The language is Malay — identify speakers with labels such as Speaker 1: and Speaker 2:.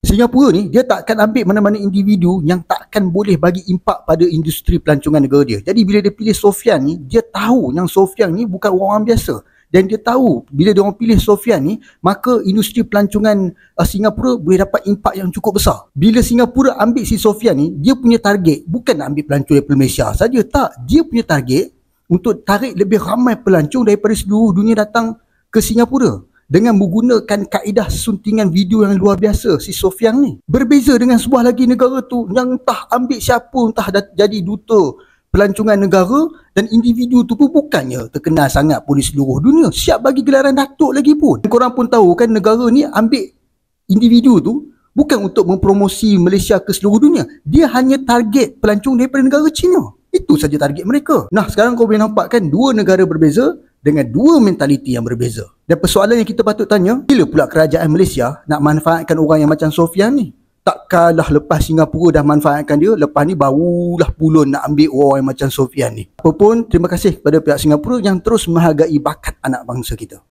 Speaker 1: Singapura ni dia tak akan ambil mana-mana individu yang tak akan boleh bagi impak pada industri pelancongan negara dia. Jadi bila dia pilih Sofian ni, dia tahu yang Sofian ni bukan orang biasa. Dan dia tahu bila dia orang pilih Sofian ni, maka industri pelancongan Singapura boleh dapat impak yang cukup besar. Bila Singapura ambil si Sofian ni, dia punya target bukan nak ambil pelancong daripada Malaysia saja, tak. Dia punya target untuk tarik lebih ramai pelancong daripada seluruh dunia datang ke Singapura dengan menggunakan kaedah suntingan video yang luar biasa si Sofian ni. Berbeza dengan sebuah lagi negara tu yang entah ambil siapa, entah jadi duta pelancongan negara, dan individu tu pun bukannya terkenal sangat pun di seluruh dunia, siap bagi gelaran datuk lagi pun. Korang pun tahu kan, negara ni ambil individu tu bukan untuk mempromosi Malaysia ke seluruh dunia, dia hanya target pelancong daripada negara China. Itu saja target mereka. Nah, sekarang kau boleh nampak kan, dua negara berbeza dengan dua mentaliti yang berbeza. Dan persoalan yang kita patut tanya, bila pula kerajaan Malaysia nak manfaatkan orang yang macam Sofian ni? Tak kalah lepas Singapura dah manfaatkan dia, lepas ni barulah Pulun nak ambil orang yang macam Sofian ni. Apapun, terima kasih kepada pihak Singapura yang terus menghargai bakat anak bangsa kita.